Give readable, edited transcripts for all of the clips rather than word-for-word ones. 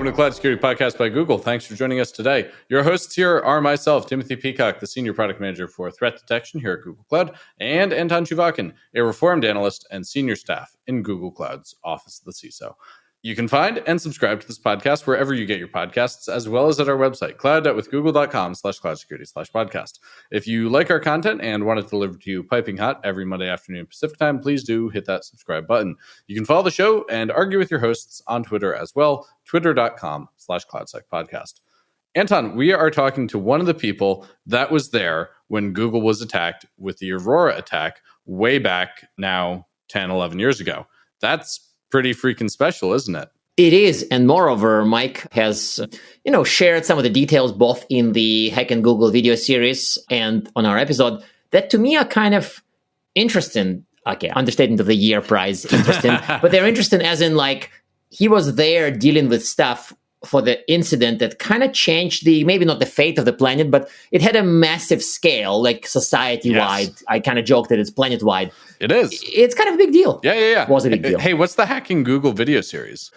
to the Cloud Security Podcast by Google. Thanks for joining us today. Your hosts here are myself, Timothy Peacock, the Senior Product Manager for Threat Detection here at Google Cloud, and Anton Chuvakin, a Reformed Analyst and Senior Staff in Google Cloud's Office of the CISO. You can find and subscribe to this podcast wherever you get your podcasts, as well as at our website, cloud.withgoogle.com/cloud-security/podcast. If you like our content and want it delivered to you piping hot every Monday afternoon Pacific time, please do hit that subscribe button. You can follow the show and argue with your hosts on Twitter as well, twitter.com/cloudsecpodcast. Anton, we are talking to one of the people that was there when Google was attacked with the Aurora attack way back now 10, 11 years ago. That's pretty freaking special, isn't it? It is. And moreover, Mike has, shared some of the details both in the Hack and Google video series and on our episode that to me are kind of interesting. Okay, understatement of the year prize, interesting. But they're interesting as in he was there dealing with stuff for the incident that kind of changed maybe not the fate of the planet, but it had a massive scale, society-wide. Yes. I kind of joked that it's planet-wide. It is. It's kind of a big deal. Yeah. It was a big deal. Hey, what's the Hacking Google video series?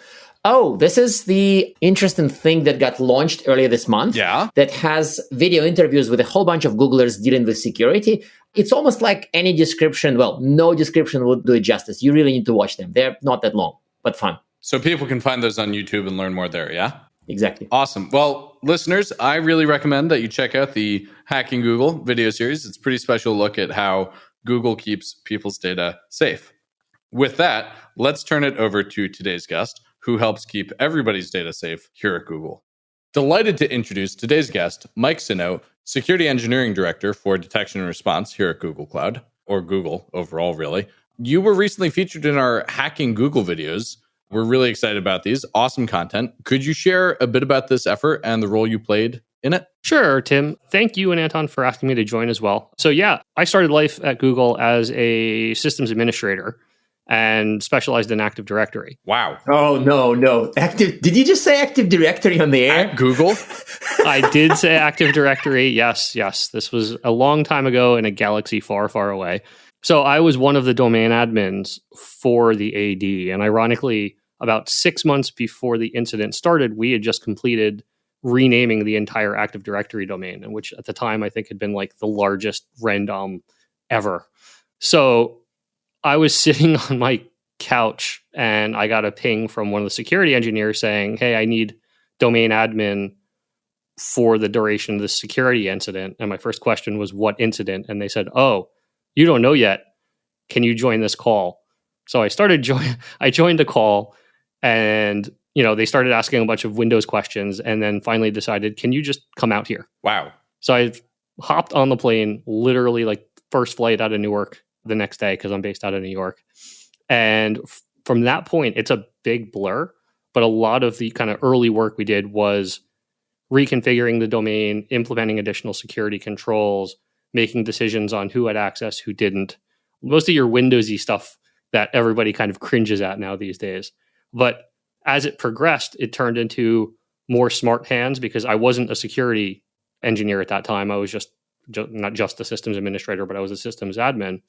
Oh, this is the interesting thing that got launched earlier this month. Yeah. That has video interviews with a whole bunch of Googlers dealing with security. It's almost like any description. Well, no description would do it justice. You really need to watch them. They're not that long, but fun. So people can find those on YouTube and learn more there, yeah? Exactly. Awesome. Well, listeners, I really recommend that you check out the Hacking Google video series. It's a pretty special look at how Google keeps people's data safe. With that, let's turn it over to today's guest, who helps keep everybody's data safe here at Google. Delighted to introduce today's guest, Mike Sino, Security Engineering Director for Detection and Response here at Google Cloud, or Google overall, really. You were recently featured in our Hacking Google videos. We're really excited about these. Awesome content. Could you share a bit about this effort and the role you played in it? Sure, Tim. Thank you and Anton for asking me to join as well. So I started life at Google as a systems administrator and specialized in Active Directory. Wow. Oh, no. Did you just say Active Directory on the air? At Google? I did say Active Directory. Yes. This was a long time ago in a galaxy far, far away. So I was one of the domain admins for the AD. And ironically, about 6 months before the incident started, we had just completed renaming the entire Active Directory domain, which at the time I think had been the largest random ever. So I was sitting on my couch and I got a ping from one of the security engineers saying, hey, I need domain admin for the duration of the security incident. And my first question was, what incident? And they said, oh, you don't know yet. Can you join this call? So I joined the call and, they started asking a bunch of Windows questions and then finally decided, can you just come out here? Wow. So I hopped on the plane, literally first flight out of Newark the next day because I'm based out of New York. And from that point, it's a big blur. But a lot of the kind of early work we did was reconfiguring the domain, implementing additional security controls, making decisions on who had access, who didn't. Most of your Windowsy stuff that everybody kind of cringes at now these days. But as it progressed, it turned into more smart hands because I wasn't a security engineer at that time. I was just not just a systems administrator, but I was a systems admin.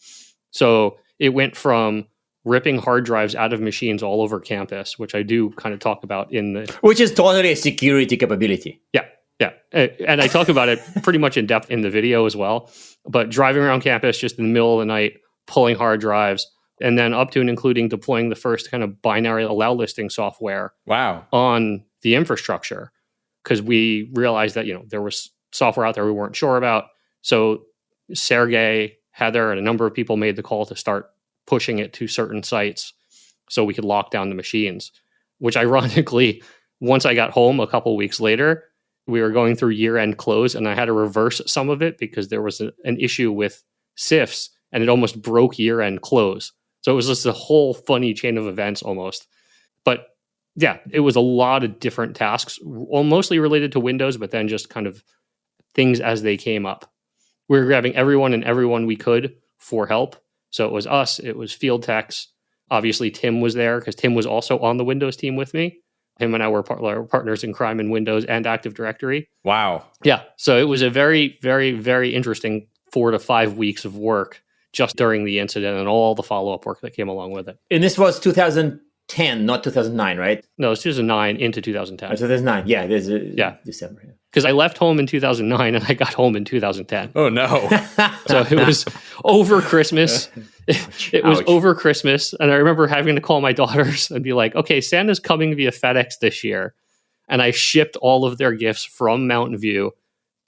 So it went from ripping hard drives out of machines all over campus, which I do kind of talk about Which is totally a security capability. Yeah. And I talk about it pretty much in depth in the video as well. But driving around campus just in the middle of the night, pulling hard drives, and then up to and including deploying the first kind of binary allow listing software on the infrastructure. Because we realized that, there was software out there we weren't sure about. So Sergey, Heather, and a number of people made the call to start pushing it to certain sites so we could lock down the machines. Which ironically, once I got home a couple weeks later, we were going through year-end close and I had to reverse some of it because there was an issue with CIFS and it almost broke year-end close. So it was just a whole funny chain of events almost. But yeah, it was a lot of different tasks, mostly related to Windows, but then just kind of things as they came up. We were grabbing everyone we could for help. So it was us, it was field techs. Obviously, Tim was there because Tim was also on the Windows team with me. Him and I were partners in crime in Windows and Active Directory. Wow. Yeah. So it was a very, very, very interesting 4 to 5 weeks of work just during the incident and all the follow-up work that came along with it. And this was 2000 2010, not 2009, right? No, it's 2009 into 2010. 2009, yeah, it is December. Yeah. Because I left home in 2009 and I got home in 2010. Oh, no. So it was over Christmas. It was over Christmas. And I remember having to call my daughters and be like, okay, Santa's coming via FedEx this year. And I shipped all of their gifts from Mountain View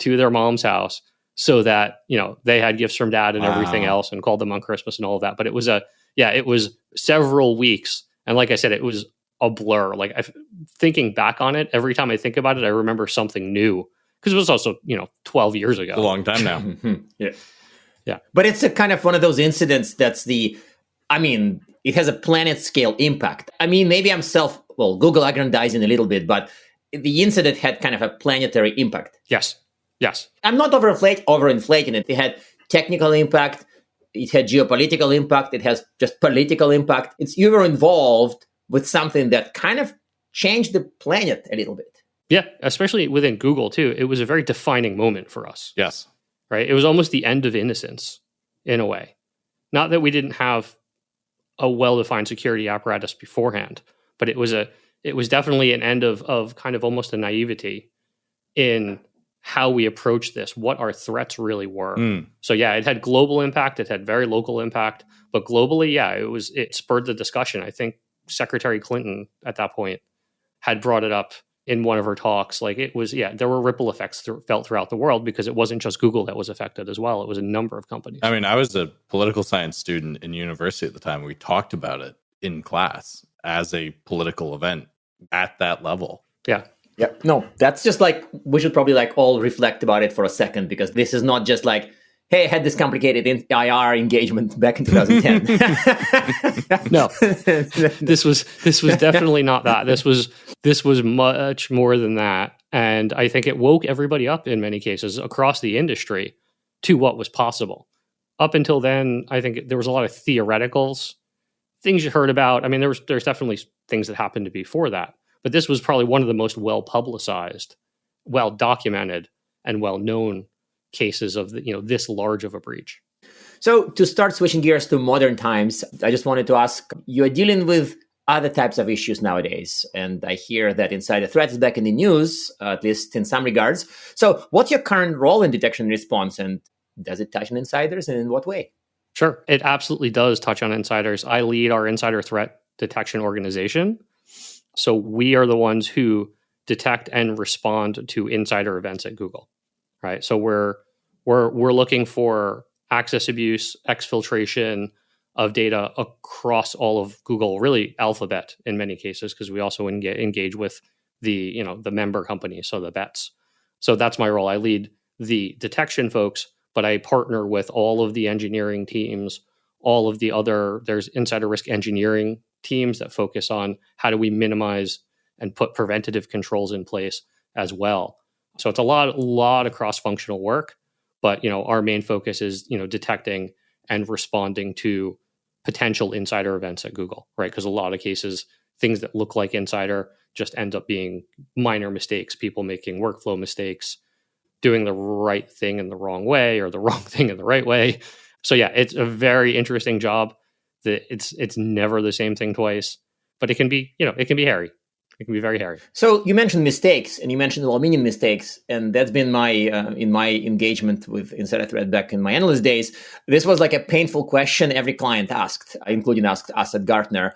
to their mom's house so that, they had gifts from dad and everything else, and called them on Christmas and all of that. But it was it was several weeks. And like I said, it was a blur. Like thinking back on it, every time I think about it, I remember something new, because it was also, 12 years ago. A long time now. Yeah. But it's a kind of one of those incidents that's it has a planet scale impact. Maybe I'm Google aggrandizing a little bit, but the incident had kind of a planetary impact. Yes. I'm not overinflating it. It had technical impact. It had geopolitical impact. It has just political impact. You were involved with something that kind of changed the planet a little bit. Yeah, especially within Google too. It was a very defining moment for us. Yes. Right? It was almost the end of innocence in a way. Not that we didn't have a well-defined security apparatus beforehand, but it was definitely an end of kind of almost a naivety in how we approach this, what our threats really were. So yeah, it had global impact, it had very local impact, but globally, it spurred the discussion. I think Secretary Clinton at that point had brought it up in one of her talks. Like there were ripple effects felt throughout the world, because it wasn't just Google that was affected as well. It was a number of companies. I was a political science student in university at the time. We talked about it in class as a political event at that level. Yeah. Yeah, no, that's just we should probably all reflect about it for a second, because this is not just hey, I had this complicated IR engagement back in 2010. No, this was definitely not that. This was much more than that. And I think it woke everybody up in many cases across the industry to what was possible. Up until then, I think there was a lot of theoreticals, things you heard about. There's definitely things that happened before that. But this was probably one of the most well-publicized, well-documented, and well-known cases of this large of a breach. So to start switching gears to modern times, I just wanted to ask, you're dealing with other types of issues nowadays. And I hear that insider threat is back in the news, at least in some regards. So what's your current role in detection and response? And does it touch on insiders, and in what way? Sure, it absolutely does touch on insiders. I lead our insider threat detection organization. So we are the ones who detect and respond to insider events at Google, right? So we're looking for access abuse, exfiltration of data across all of Google, really Alphabet in many cases, because we also engage with the member companies, so the bets. So that's my role. I lead the detection folks, but I partner with all of the engineering teams, all of the other. There's insider risk engineering teams that focus on how do we minimize and put preventative controls in place as well. So it's a lot of cross-functional work, but our main focus is detecting and responding to potential insider events at Google, right? Because a lot of cases, things that look like insider just end up being minor mistakes, people making workflow mistakes, doing the right thing in the wrong way or the wrong thing in the right way. So yeah, it's a very interesting job. It's never the same thing twice, but it can be hairy. It can be very hairy. So you mentioned mistakes, and you mentioned well-meaning mistakes, and that's been my in my engagement with insider threat back in my analyst days. This was a painful question every client asked, including asked us at Gartner.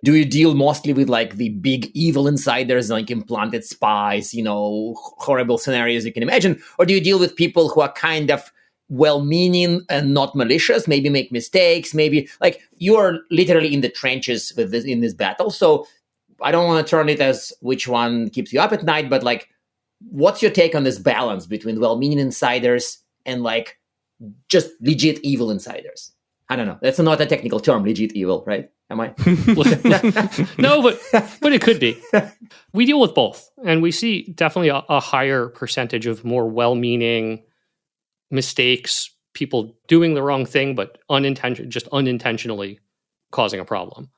Do you deal mostly with the big evil insiders, implanted spies, horrible scenarios you can imagine, or do you deal with people who are kind of well-meaning and not malicious, maybe make mistakes, maybe you are literally in the trenches with this in this battle. So I don't want to turn it as which one keeps you up at night, but what's your take on this balance between well-meaning insiders and just legit evil insiders? I don't know. That's not a technical term, legit evil, right? Am I? No, but it could be. We deal with both, and we see definitely a higher percentage of more well-meaning mistakes, people doing the wrong thing, but unintentionally causing a problem.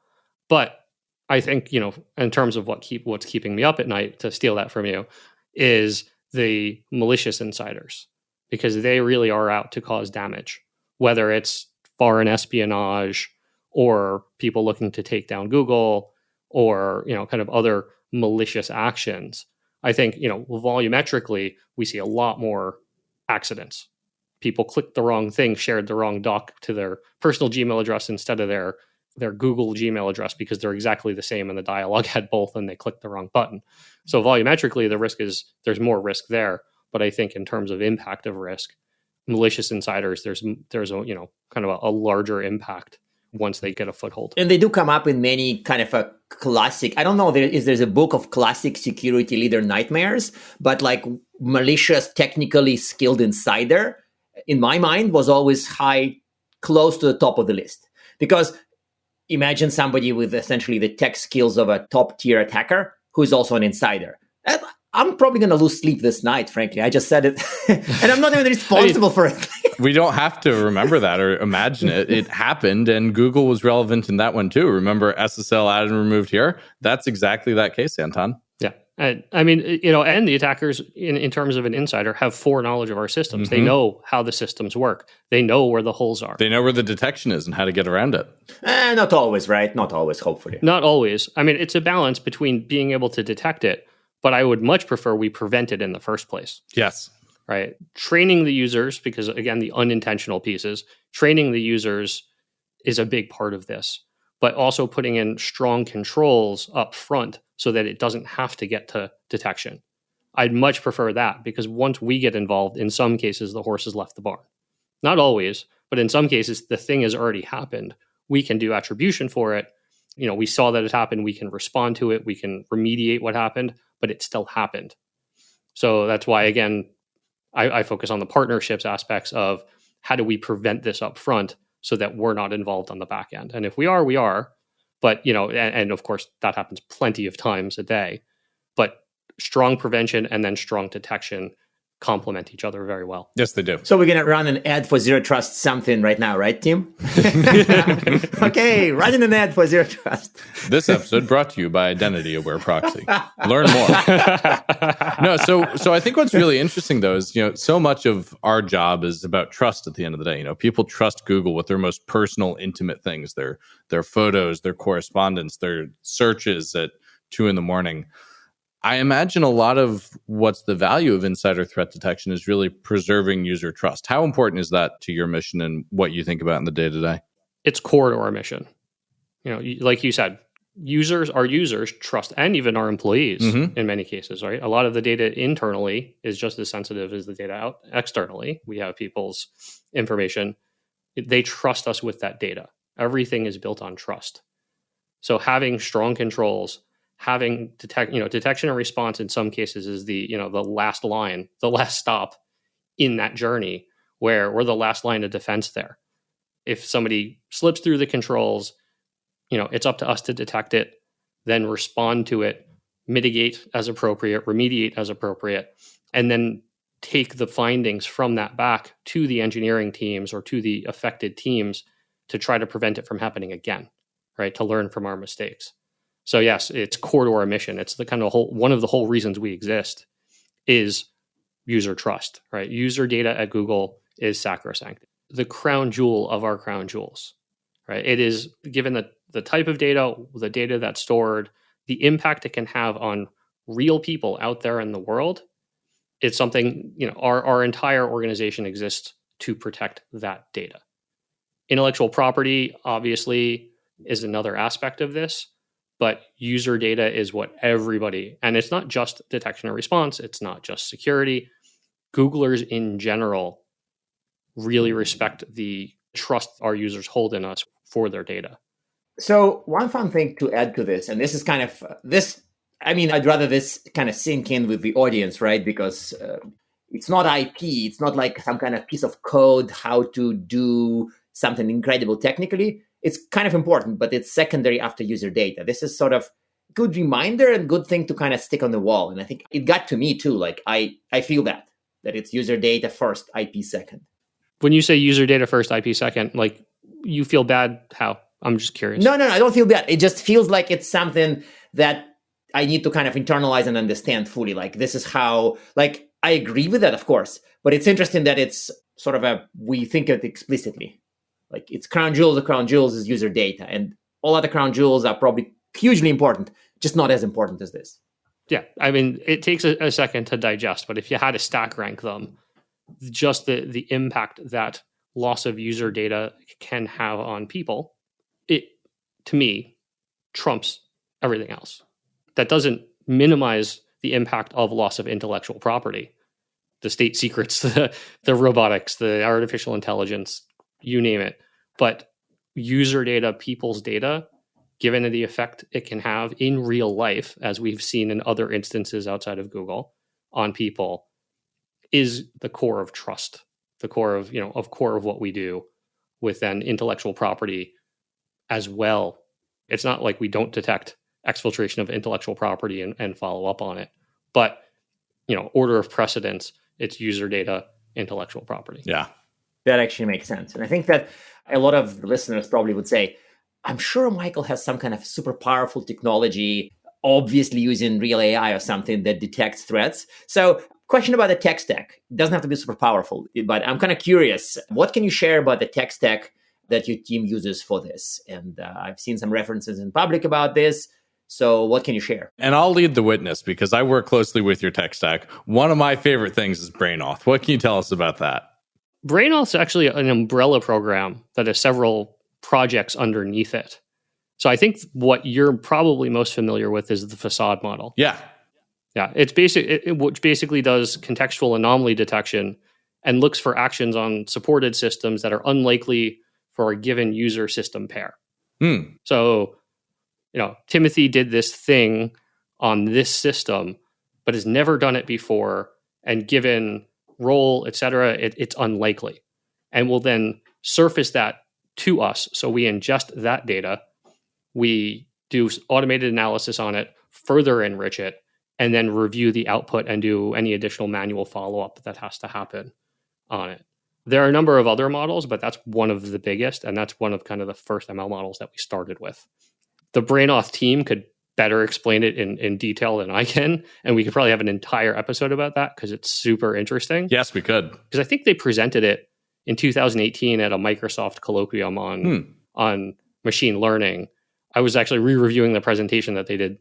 But I think, in terms of what's keeping me up at night, to steal that from you, is the malicious insiders, because they really are out to cause damage, whether it's foreign espionage or people looking to take down Google or, kind of other malicious actions. I think, volumetrically, we see a lot more accidents. People clicked the wrong thing, shared the wrong doc to their personal Gmail address instead of their Google Gmail address because they're exactly the same and the dialogue had both and they clicked the wrong button. So volumetrically, there's more risk there. But I think in terms of impact of risk, malicious insiders, there's a kind of a larger impact once they get a foothold. And they do come up in many kind of a classic, I don't know if there's a book of classic security leader nightmares, but like malicious, technically skilled insider, in my mind, was always close to the top of the list. Because imagine somebody with essentially the tech skills of a top tier attacker who is also an insider. I'm probably going to lose sleep this night, frankly. I just said it, and I'm not even responsible for it. We don't have to remember that or imagine it. It happened, and Google was relevant in that one too. Remember SSL added and removed here? That's exactly that case, Anton. Yeah. And and the attackers, in terms of an insider, have foreknowledge of our systems. They know how the systems work. They know where the holes are. They know where the detection is and how to get around it. Not always, right? Not always, hopefully. Not always. It's a balance between being able to detect it, but I would much prefer we prevent it in the first place. Yes. Right. Training the users, because again, the unintentional pieces, training the users is a big part of this, but also putting in strong controls up front so that it doesn't have to get to detection. I'd much prefer that, because once we get involved, in some cases, the horse has left the barn. Not always, but in some cases, the thing has already happened. We can do attribution for it. We saw that it happened. We can respond to it. We can remediate what happened, but it still happened. So that's why, again, I focus on the partnerships aspects of how do we prevent this up front so that we're not involved on the back end. And if we are, we are. But, and of course, that happens plenty of times a day. But strong prevention and then strong detection complement each other very well. Yes, they do. So we're going to run an ad for Zero Trust something right now, right, Tim? Okay, running an ad for Zero Trust. This episode brought to you by Identity Aware Proxy. Learn more. No, so I think what's really interesting, though, is, so much of our job is about trust at the end of the day. People trust Google with their most personal, intimate things, their photos, their correspondence, their searches at 2 a.m. I imagine a lot of what's the value of insider threat detection is really preserving user trust. How important is that to your mission and what you think about in the day-to-day? It's core to our mission. Like you said, our users trust, and even our employees in many cases, right? A lot of the data internally is just as sensitive as the data out externally. We have people's information. They trust us with that data. Everything is built on trust. So having strong controls, having detection and response in some cases is the last line, the last stop in that journey, where we're the last line of defense there. If somebody slips through the controls, it's up to us to detect it, then respond to it, mitigate as appropriate, remediate as appropriate, and then take the findings from that back to the engineering teams or to the affected teams to try to prevent it from happening again, right? To learn from our mistakes. So yes, it's core to our mission. It's the kind of one of the whole reasons we exist is user trust, right? User data at Google is sacrosanct. The crown jewel of our crown jewels, right? It is, given the type of data, the data that's stored, the impact it can have on real people out there in the world. It's something, our entire organization exists to protect that data. Intellectual property, obviously, is another aspect of this. But user data is what everybody, and it's not just detection and response, it's not just security. Googlers in general really respect the trust our users hold in us for their data. So one fun thing to add to this, and this is kind of I'd rather this kind of sink in with the audience, right? Because it's not IP, it's not like some kind of piece of code, how to do something incredible technically. It's kind of important, but it's secondary after user data. This is sort of good reminder and good thing to kind of stick on the wall. And I think it got to me too. Like I feel that it's user data first, IP second. When you say user data first, IP second, like you feel bad, how? I'm just curious. No, I don't feel bad. It just feels like it's something that I need to kind of internalize and understand fully. Like this is how, like I agree with that, of course, but it's interesting that it's sort of we think of it explicitly. Like it's crown jewels, the crown jewels is user data. And all other crown jewels are probably hugely important, just not as important as this. Yeah, I mean, it takes a second to digest, but if you had to stack rank them, just the impact that loss of user data can have on people, it, to me, trumps everything else. That doesn't minimize the impact of loss of intellectual property, the state secrets, the robotics, the artificial intelligence, you name it. But user data, people's data, given the effect it can have in real life, as we've seen in other instances outside of Google on people, is the core of trust, the core of what we do with then intellectual property as well. It's not like we don't detect exfiltration of intellectual property and follow up on it, but order of precedence, it's user data, intellectual property. Yeah, that actually makes sense. And I think that a lot of listeners probably would say, I'm sure Michael has some kind of super powerful technology, obviously using real AI or something that detects threats. So question about the tech stack. It doesn't have to be super powerful, but I'm kind of curious. What can you share about the tech stack that your team uses for this? And I've seen some references in public about this. So what can you share? And I'll lead the witness because I work closely with your tech stack. One of my favorite things is BrainAuth. What can you tell us about that? BrainAuth is actually an umbrella program that has several projects underneath it. So I think what you're probably most familiar with is the facade model. Yeah. Yeah. It's which basically does contextual anomaly detection and looks for actions on supported systems that are unlikely for a given user system pair. So, Timothy did this thing on this system, but has never done it before. And given role, et cetera, it's unlikely. And we'll then surface that to us. So we ingest that data, we do automated analysis on it, further enrich it, and then review the output and do any additional manual follow-up that has to happen on it. There are a number of other models, but that's one of the biggest, and that's one of kind of the first ML models that we started with. The BrainAuth team could better explain it in detail than I can, and we could probably have an entire episode about that because it's super interesting. Yes, we could. Because I think they presented it in 2018 at a Microsoft colloquium on machine learning. I was actually re-reviewing the presentation that they did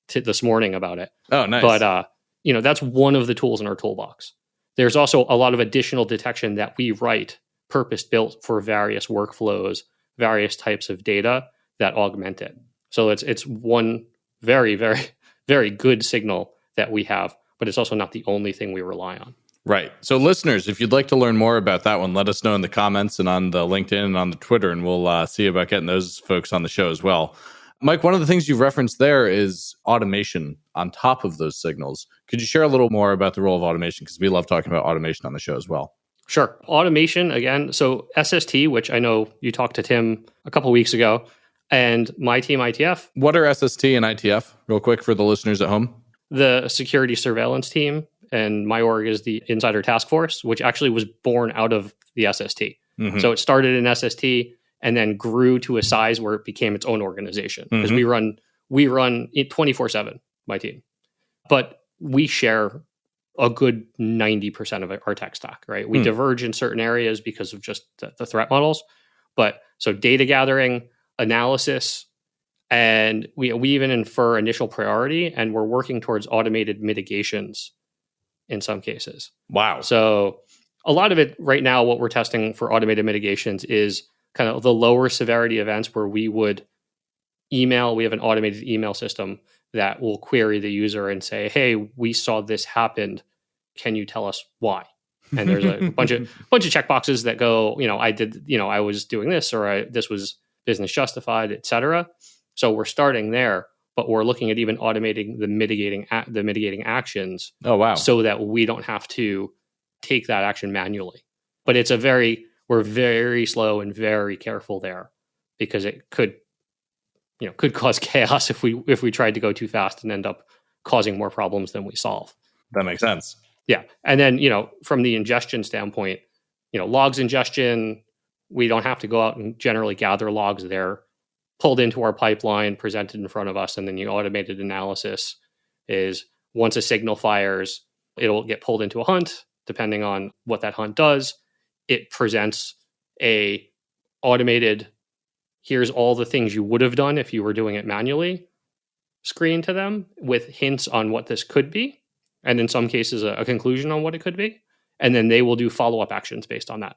this morning about it. Oh, nice. But, that's one of the tools in our toolbox. There's also a lot of additional detection that we write purpose-built for various workflows, various types of data that augment it. So it's one very, very, very good signal that we have, but it's also not the only thing we rely on. Right. So listeners, if you'd like to learn more about that one, let us know in the comments and on the LinkedIn and on the Twitter, and we'll see about getting those folks on the show as well. Mike, one of the things you referenced there is automation on top of those signals. Could you share a little more about the role of automation? Because we love talking about automation on the show as well. Sure. Automation, again, so SST, which I know you talked to Tim a couple of weeks ago, and my team, ITF. What are SST and ITF, real quick, for the listeners at home? The security surveillance team, and my org is the Insider Task Force, which actually was born out of the SST. Mm-hmm. So it started in SST and then grew to a size where it became its own organization. Because we run it 24/7, my team. But we share a good 90% of our tech stack, right? We diverge in certain areas because of just the threat models. But so data gathering, analysis, and we even infer initial priority, and we're working towards automated mitigations in some cases. Wow. So a lot of it right now, what we're testing for automated mitigations is kind of the lower severity events where we would email. We have an automated email system that will query the user and say, hey, we saw this happened. Can you tell us why? And there's a bunch of checkboxes that go, I was doing this, or this was business justified, et cetera. So we're starting there, but we're looking at even automating the mitigating actions. Oh, wow. So that we don't have to take that action manually. But we're very slow and very careful there because it could cause chaos if we tried to go too fast and end up causing more problems than we solve. That makes sense. Yeah. And then, from the ingestion standpoint, logs ingestion, we don't have to go out and generally gather logs there, pulled into our pipeline, presented in front of us, and then the automated analysis is once a signal fires, it'll get pulled into a hunt. Depending on what that hunt does, it presents a automated, here's all the things you would have done if you were doing it manually. screen to them with hints on what this could be, and in some cases a conclusion on what it could be, and then they will do follow-up actions based on that.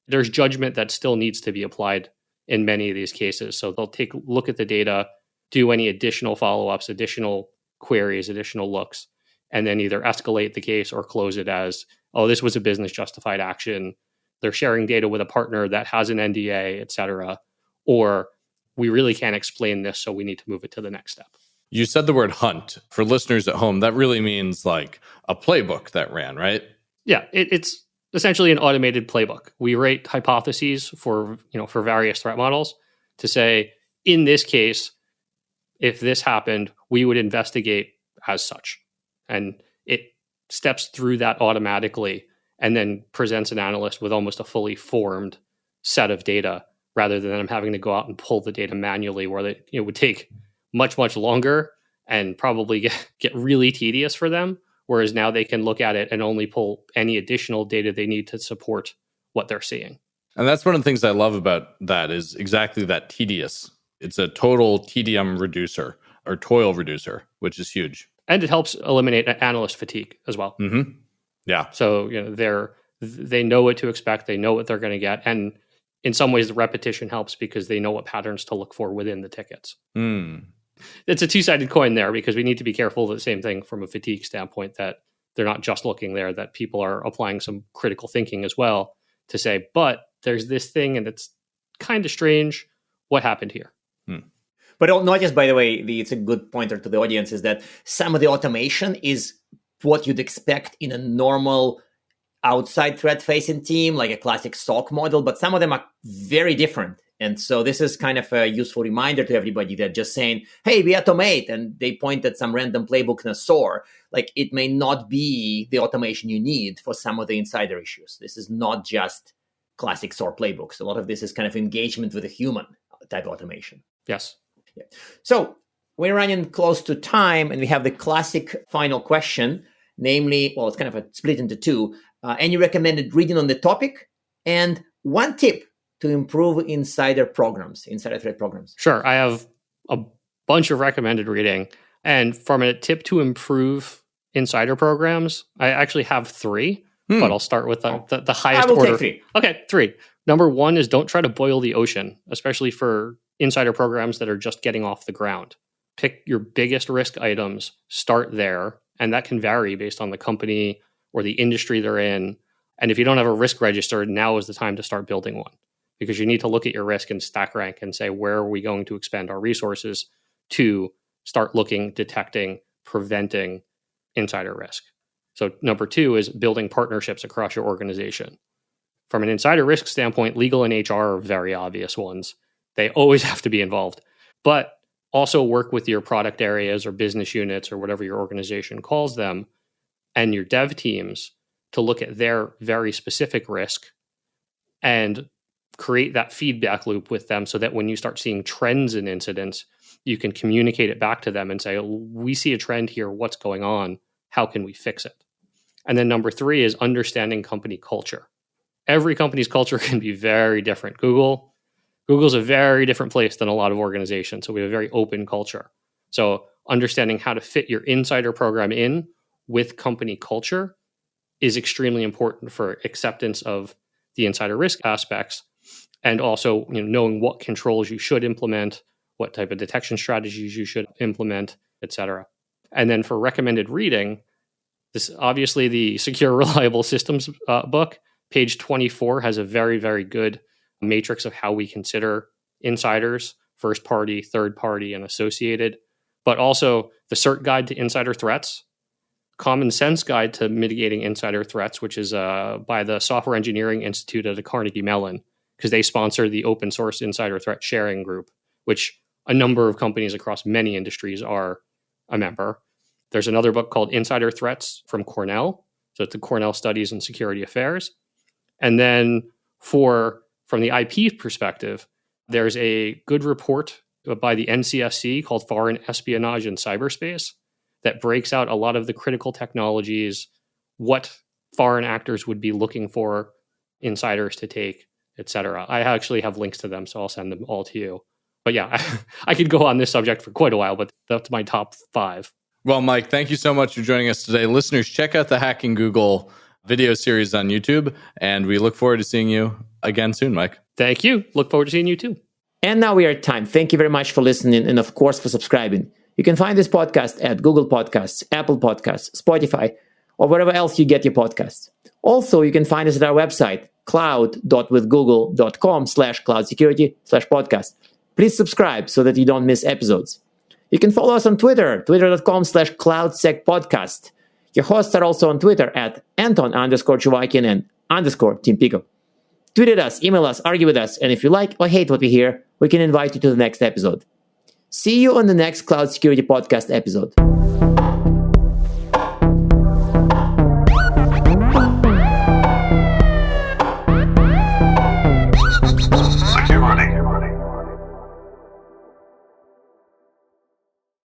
There's judgment that still needs to be applied in many of these cases. So they'll take a look at the data, do any additional follow-ups, additional queries, additional looks, and then either escalate the case or close it as, oh, this was a business justified action. They're sharing data with a partner that has an NDA, et cetera, or we really can't explain this, so we need to move it to the next step. You said the word hunt. For listeners at home, that really means like a playbook that ran, right? Yeah, it's essentially an automated playbook. We rate hypotheses for various threat models to say, in this case, if this happened, we would investigate as such. And it steps through that automatically and then presents an analyst with almost a fully formed set of data rather than them having to go out and pull the data manually, where it would take much, much longer and probably get really tedious for them. Whereas now they can look at it and only pull any additional data they need to support what they're seeing. And that's one of the things I love about that is exactly that tedious. It's a total TDM reducer or toil reducer, which is huge. And it helps eliminate analyst fatigue as well. Mm-hmm. Yeah. So they know what to expect. They know what they're going to get. And in some ways, the repetition helps because they know what patterns to look for within the tickets. It's a two-sided coin there because we need to be careful of the same thing from a fatigue standpoint, that they're not just looking there, that people are applying some critical thinking as well to say, but there's this thing and it's kind of strange. What happened here? But I'll notice, by the way, it's a good pointer to the audience, is that some of the automation is what you'd expect in a normal outside threat-facing team, like a classic SOC model, but some of them are very different. And so this is kind of a useful reminder to everybody that just saying, hey, we automate, and they point at some random playbook in a SOAR, like it may not be the automation you need for some of the insider issues. This is not just classic SOAR playbooks. A lot of this is kind of engagement with a human type automation. Yes. Yeah. So we're running close to time, and we have the classic final question, namely, well, it's kind of a split into two. Any recommended reading on the topic, and one tip to improve insider threat programs? Sure. I have a bunch of recommended reading. And from a tip to improve insider programs, I actually have three, but I'll start with the highest order. Take three. Okay, three. Number one is don't try to boil the ocean, especially for insider programs that are just getting off the ground. Pick your biggest risk items, start there, and that can vary based on the company or the industry they're in. And if you don't have a risk register, now is the time to start building one, because you need to look at your risk and stack rank and say, where are we going to expend our resources to start looking, detecting, preventing insider risk. So number two is building partnerships across your organization. From an insider risk standpoint, legal and HR are very obvious ones. They always have to be involved, but also work with your product areas or business units or whatever your organization calls them and your dev teams to look at their very specific risk and create that feedback loop with them so that when you start seeing trends in incidents, you can communicate it back to them and say, we see a trend here. What's going on? How can we fix it? And then number three is understanding company culture. Every company's culture can be very different. Google's a very different place than a lot of organizations. So we have a very open culture. So understanding how to fit your insider program in with company culture is extremely important for acceptance of the insider risk aspects, and also knowing what controls you should implement, what type of detection strategies you should implement, et cetera. And then for recommended reading, this obviously the Secure Reliable Systems book, page 24 has a very, very good matrix of how we consider insiders, first party, third party, and associated, but also the CERT guide to insider threats, Common Sense Guide to Mitigating Insider Threats, which is by the Software Engineering Institute at the Carnegie Mellon, because they sponsor the open source insider threat sharing group, which a number of companies across many industries are a member. There's another book called Insider Threats from Cornell. So it's the Cornell Studies in Security Affairs. And then from the IP perspective, there's a good report by the NCSC called Foreign Espionage in Cyberspace that breaks out a lot of the critical technologies, what foreign actors would be looking for insiders to take, et cetera. I actually have links to them, so I'll send them all to you. But yeah, I could go on this subject for quite a while, but that's my top 5. Well, Mike, thank you so much for joining us today. Listeners, check out the Hacking Google video series on YouTube, and we look forward to seeing you again soon, Mike. Thank you. Look forward to seeing you too. And now we are at time. Thank you very much for listening and, of course, for subscribing. You can find this podcast at Google Podcasts, Apple Podcasts, Spotify, or wherever else you get your podcasts. Also, you can find us at our website, cloud.withgoogle.com/cloudsecurity/podcast. Please subscribe so that you don't miss episodes. You can follow us on Twitter, twitter.com/cloudsecpodcast. Your hosts are also on Twitter at Anton_Chuvakian and _Team Pico. Tweet at us, email us, argue with us, and if you like or hate what we hear, we can invite you to the next episode. See you on the next Cloud Security Podcast episode.